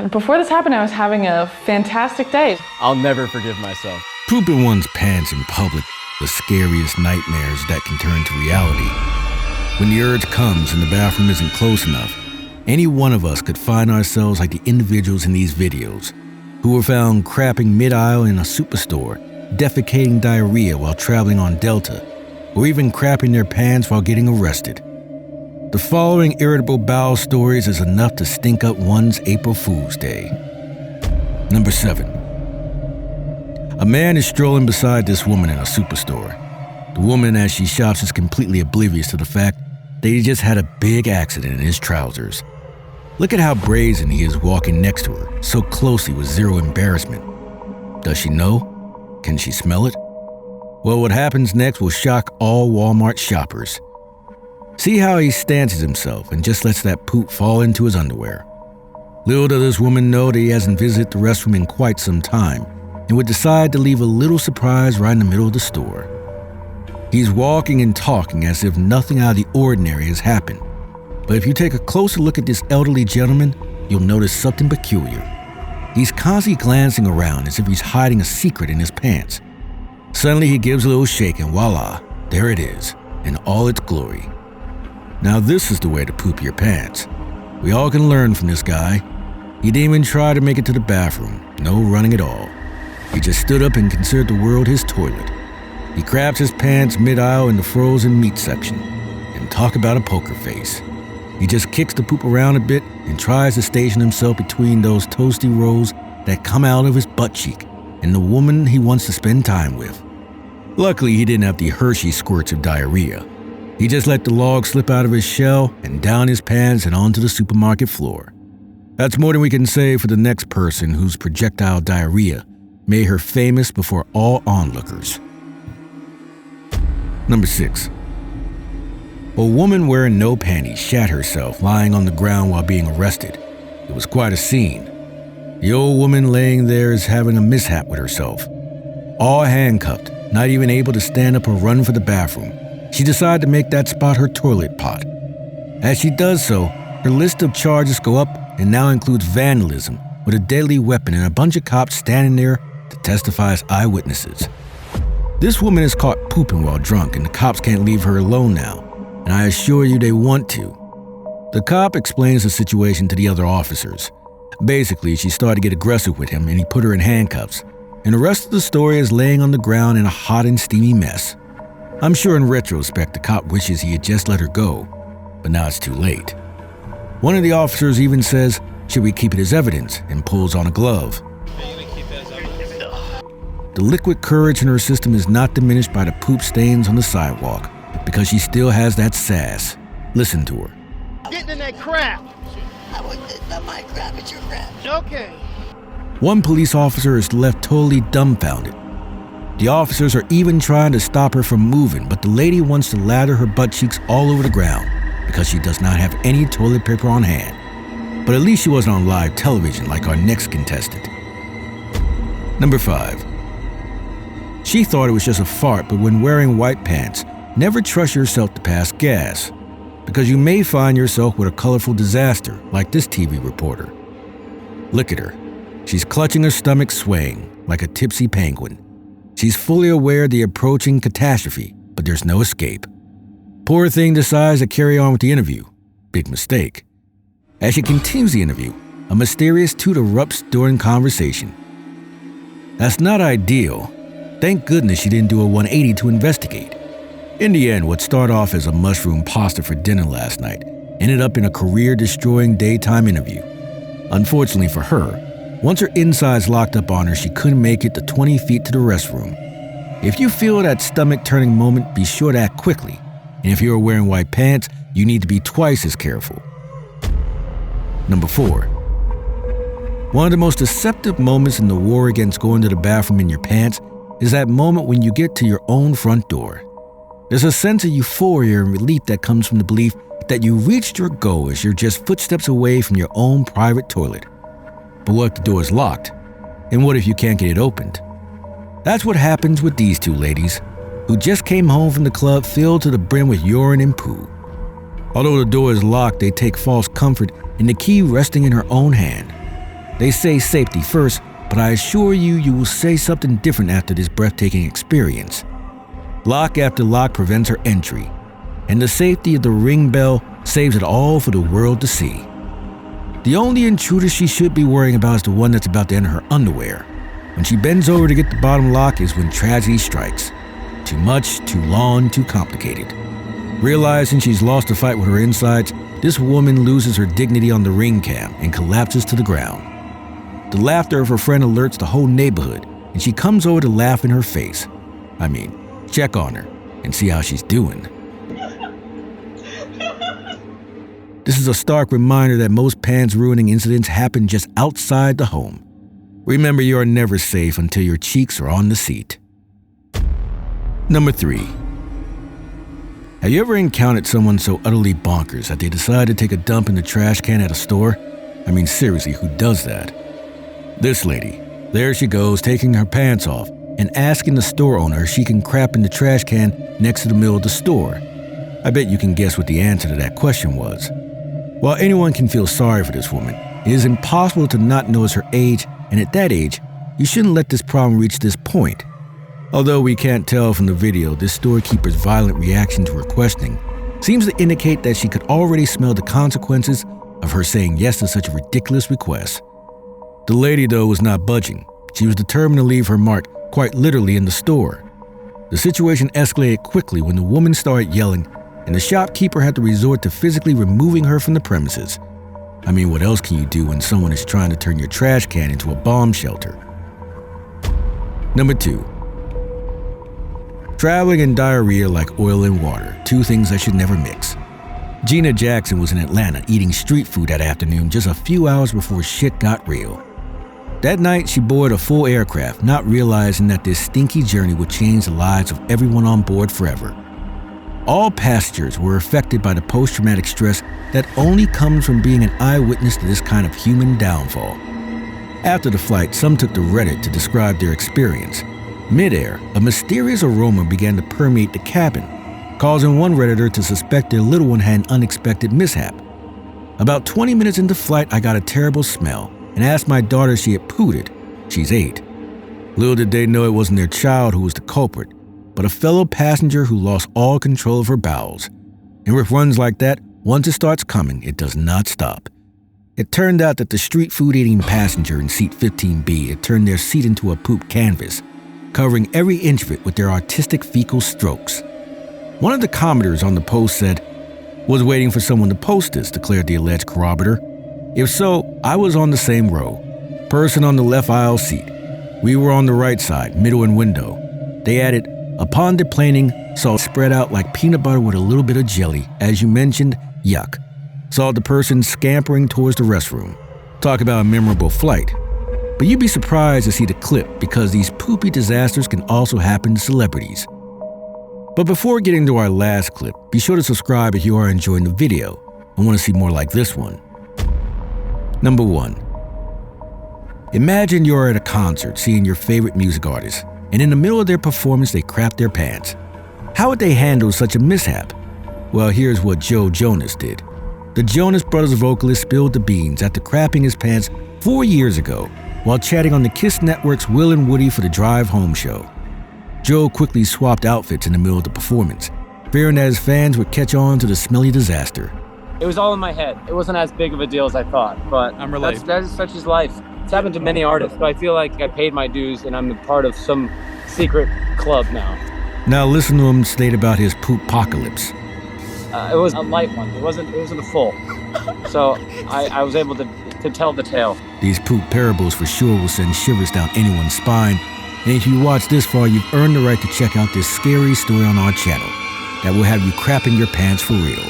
Before this happened, I was having a fantastic day. I'll never forgive myself. Pooping one's pants in public, the scariest nightmares that can turn to reality. When the urge comes and the bathroom isn't close enough, any one of us could find ourselves like the individuals in these videos who were found crapping mid-aisle in a superstore, defecating diarrhea while traveling on Delta, or even crapping their pants while getting arrested. The following irritable bowel stories is enough to stink up one's April Fool's Day. Number 7. A man is strolling beside this woman in a superstore. The woman, as she shops, is completely oblivious to the fact that he just had a big accident in his trousers. Look at how brazen he is walking next to her, so closely with zero embarrassment. Does she know? Can she smell it? Well, what happens next will shock all Walmart shoppers. See how he stances himself and just lets that poop fall into his underwear. Little does this woman know that he hasn't visited the restroom in quite some time and would decide to leave a little surprise right in the middle of the store. He's walking and talking as if nothing out of the ordinary has happened. But if you take a closer look at this elderly gentleman, you'll notice something peculiar. He's constantly glancing around as if he's hiding a secret in his pants. Suddenly he gives a little shake and voila, there it is, in all its glory. Now this is the way to poop your pants. We all can learn from this guy. He didn't even try to make it to the bathroom, no running at all. He just stood up and considered the world his toilet. He craps his pants mid-aisle in the frozen meat section. And talk about a poker face. He just kicks the poop around a bit and tries to station himself between those toasty rolls that come out of his butt cheek and the woman he wants to spend time with. Luckily, he didn't have the Hershey squirts of diarrhea. He just let the log slip out of his shell and down his pants and onto the supermarket floor. That's more than we can say for the next person whose projectile diarrhea made her famous before all onlookers. Number 6. A woman wearing no panties shat herself lying on the ground while being arrested. It was quite a scene. The old woman laying there is having a mishap with herself. All handcuffed, not even able to stand up or run for the bathroom. She decided to make that spot her toilet pot. As she does so, her list of charges go up and now includes vandalism with a deadly weapon and a bunch of cops standing there to testify as eyewitnesses. This woman is caught pooping while drunk and the cops can't leave her alone now, and I assure you they want to. The cop explains the situation to the other officers. Basically, she started to get aggressive with him and he put her in handcuffs, and the rest of the story is laying on the ground in a hot and steamy mess. I'm sure in retrospect the cop wishes he had just let her go, but now it's too late. One of the officers even says, "Should we keep it as evidence?" and pulls on a glove. The liquid courage in her system is not diminished by the poop stains on the sidewalk because she still has that sass. Listen to her. Get in that crap! It's not my crap, it's your crap. Okay. One police officer is left totally dumbfounded. The officers are even trying to stop her from moving, but the lady wants to lather her butt cheeks all over the ground because she does not have any toilet paper on hand. But at least she wasn't on live television like our next contestant. Number 5. She thought it was just a fart, but when wearing white pants, never trust yourself to pass gas, because you may find yourself with a colorful disaster like this TV reporter. Look at her. She's clutching her stomach, swaying like a tipsy penguin. She's fully aware of the approaching catastrophe, but there's no escape. Poor thing decides to carry on with the interview. Big mistake. As she continues the interview, a mysterious toot erupts during conversation. That's not ideal. Thank goodness she didn't do a 180 to investigate. In the end, what started off as a mushroom pasta for dinner last night ended up in a career-destroying daytime interview. Unfortunately for her, once her insides locked up on her, she couldn't make it the 20 feet to the restroom. If you feel that stomach-turning moment, be sure to act quickly. And if you're wearing white pants, you need to be twice as careful. Number 4. One of the most deceptive moments in the war against going to the bathroom in your pants is that moment when you get to your own front door. There's a sense of euphoria and relief that comes from the belief that you reached your goal as you're just footsteps away from your own private toilet. But what if the door is locked? And what if you can't get it opened? That's what happens with these two ladies, who just came home from the club filled to the brim with urine and poo. Although the door is locked, they take false comfort in the key resting in her own hand. They say safety first, but I assure you, you will say something different after this breathtaking experience. Lock after lock prevents her entry, and the safety of the ring bell saves it all for the world to see. The only intruder she should be worrying about is the one that's about to enter her underwear. When she bends over to get the bottom lock is when tragedy strikes. Too much, too long, too complicated. Realizing she's lost the fight with her insides, this woman loses her dignity on the ring cam and collapses to the ground. The laughter of her friend alerts the whole neighborhood, and she comes over to laugh in her face. Check on her and see how she's doing. This is a stark reminder that most pants-ruining incidents happen just outside the home. Remember, you are never safe until your cheeks are on the seat. Number 3. Have you ever encountered someone so utterly bonkers that they decide to take a dump in the trash can at a store? Seriously, who does that? This lady. There she goes, taking her pants off and asking the store owner if she can crap in the trash can next to the middle of the store. I bet you can guess what the answer to that question was. While anyone can feel sorry for this woman, it is impossible to not notice her age, and at that age, you shouldn't let this problem reach this point. Although we can't tell from the video, this storekeeper's violent reaction to her questioning seems to indicate that she could already smell the consequences of her saying yes to such a ridiculous request. The lady, though, was not budging. She was determined to leave her mark quite literally in the store. The situation escalated quickly when the woman started yelling, and the shopkeeper had to resort to physically removing her from the premises. What else can you do when someone is trying to turn your trash can into a bomb shelter? Number 2. Traveling and diarrhea like oil and water, two things that should never mix. Gina Jackson was in Atlanta eating street food that afternoon just a few hours before shit got real. That night, she boarded a full aircraft, not realizing that this stinky journey would change the lives of everyone on board forever. All passengers were affected by the post-traumatic stress that only comes from being an eyewitness to this kind of human downfall. After the flight, some took to Reddit to describe their experience. Mid-air, a mysterious aroma began to permeate the cabin, causing one Redditor to suspect their little one had an unexpected mishap. About 20 minutes into flight, I got a terrible smell and asked my daughter if she had pooted. She's 8. Little did they know it wasn't their child who was the culprit, but a fellow passenger who lost all control of her bowels. And with runs like that, once it starts coming, it does not stop. It turned out that the street food eating passenger in seat 15B had turned their seat into a poop canvas, covering every inch of it with their artistic fecal strokes. One of the commenters on the post said, "Was waiting for someone to post this," declared the alleged corroborator. "If so, I was on the same row. Person on the left aisle seat. We were on the right side, middle and window." They added, "Upon deplaning, saw it spread out like peanut butter with a little bit of jelly. As you mentioned, yuck. Saw the person scampering towards the restroom. Talk about a memorable flight. But you'd be surprised to see the clip because these poopy disasters can also happen to celebrities." But before getting to our last clip, be sure to subscribe if you are enjoying the video and want to see more like this one. Number 1. Imagine you're at a concert seeing your favorite music artist, and in the middle of their performance they crap their pants. How would they handle such a mishap? Well, here's what Joe Jonas did. The Jonas Brothers vocalist spilled the beans after crapping his pants 4 years ago while chatting on the KISS Network's Will and Woody for the Drive Home show. Joe quickly swapped outfits in the middle of the performance, fearing that his fans would catch on to the smelly disaster. It was all in my head. It wasn't as big of a deal as I thought, but that is such as life. It's happened to many artists, but I feel like I paid my dues and I'm a part of some secret club now. Now listen to him state about his poop-pocalypse. It was a light one. It wasn't a full. So I was able to tell the tale. These poop parables for sure will send shivers down anyone's spine. And if you watch this far, you've earned the right to check out this scary story on our channel that will have you crapping your pants for real.